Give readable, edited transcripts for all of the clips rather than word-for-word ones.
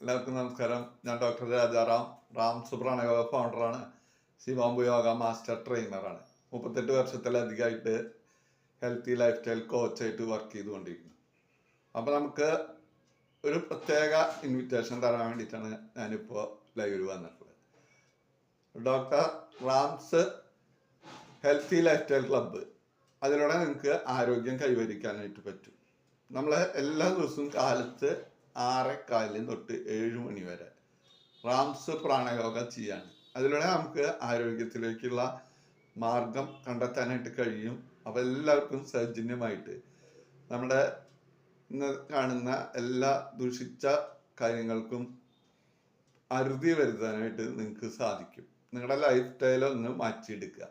എല്ലാവർക്കും നമസ്കാരം. ഞാൻ ഡോക്ടർ രാജാറാം, റാംസ് പ്രാണയോഗ ഫൗണ്ടറാണ്. ശിവാംബു യോഗ മാസ്റ്റർ ട്രെയിനറാണ്. 38 വർഷത്തിലധികമായിട്ട് ഹെൽത്തി ലൈഫ് സ്റ്റൈൽ കോച്ചായിട്ട് വർക്ക് ചെയ്തുകൊണ്ടിരിക്കുന്നു. അപ്പോൾ നമുക്ക് ഒരു പ്രത്യേക ഇൻവിറ്റേഷൻ തരാൻ വേണ്ടിയിട്ടാണ് ഞാനിപ്പോൾ ലൈവിൽ വന്നിട്ടുള്ളത്. Doctor Rams healthy lifestyle club, അതിലൂടെ നിങ്ങൾക്ക് ആരോഗ്യം കൈവരിക്കാനായിട്ട് പറ്റും. നമ്മൾ എല്ലാ ദിവസവും കാലത്ത് 6:15 തൊട്ട് 7 മണി വരെ റാംസ് പ്രാണയോഗ ചെയ്യാണ്. അതിലൂടെ നമുക്ക് ആരോഗ്യത്തിലേക്കുള്ള മാർഗം കണ്ടെത്താനായിട്ട് കഴിയും. അപ്പോൾ എല്ലാവർക്കും സൗജന്യമായിട്ട് നമ്മുടെ ഇന്ന് കാണുന്ന എല്ലാ ദൂഷിച്ച കാര്യങ്ങൾക്കും അറുതി വരുത്താനായിട്ട് നിങ്ങൾക്ക് സാധിക്കും. നിങ്ങളുടെ ലൈഫ് സ്റ്റൈലൊന്ന് മാറ്റിയെടുക്കുക.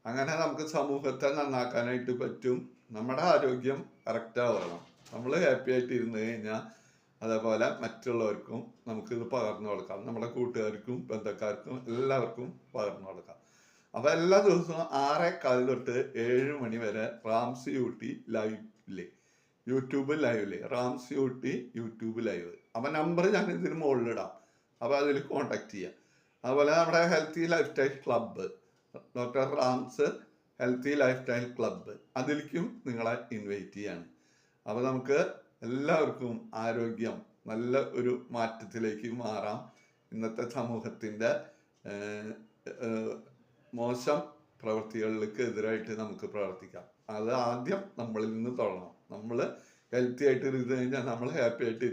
അങ്ങനെ നമുക്ക് സമൂഹത്തെ നന്നാക്കാനായിട്ട് പറ്റും. നമ്മുടെ ആരോഗ്യം കറക്റ്റാവണം. നമ്മൾ ഹാപ്പി ആയിട്ട് ഇരുന്ന് കഴിഞ്ഞാൽ അതേപോലെ മറ്റുള്ളവർക്കും നമുക്കിത് പകർന്നു കൊടുക്കാം. നമ്മുടെ കൂട്ടുകാർക്കും ബന്ധക്കാർക്കും എല്ലാവർക്കും പകർന്നു കൊടുക്കാം. അപ്പോൾ എല്ലാ ദിവസവും 6:15 തൊട്ട് 7 മണി വരെ റാംസ് യൂട്ടി ലൈവില്, യൂട്യൂബ് ലൈവില്, റാംസ് യൂട്ടി യൂട്യൂബ് ലൈവ്. അപ്പോൾ നമ്പർ ഞാൻ ഇതിന് മുകളിലിടാം. അപ്പോൾ അതിൽ കോൺടാക്ട് ചെയ്യാം. അതുപോലെ നമ്മുടെ healthy lifestyle club, doctor Rams healthy lifestyle club, അതിലേക്കും നിങ്ങളെ ഇൻവൈറ്റ് ചെയ്യാണ്. അപ്പോൾ നമുക്ക് എല്ലാവർക്കും ആരോഗ്യം നല്ല ഒരു മാറ്റത്തിലേക്ക് മാറാം. ഇന്നത്തെ സമൂഹത്തിൻ്റെ മോശം പ്രവൃത്തികളിലേക്ക് എതിരായിട്ട് നമുക്ക് പ്രവർത്തിക്കാം. അത് ആദ്യം നമ്മളിൽ നിന്ന് തുടങ്ങണം. നമ്മൾ ഹെൽത്തി ആയിട്ട് ഇരുന്ന് കഴിഞ്ഞാൽ നമ്മൾ ഹാപ്പി ആയിട്ട്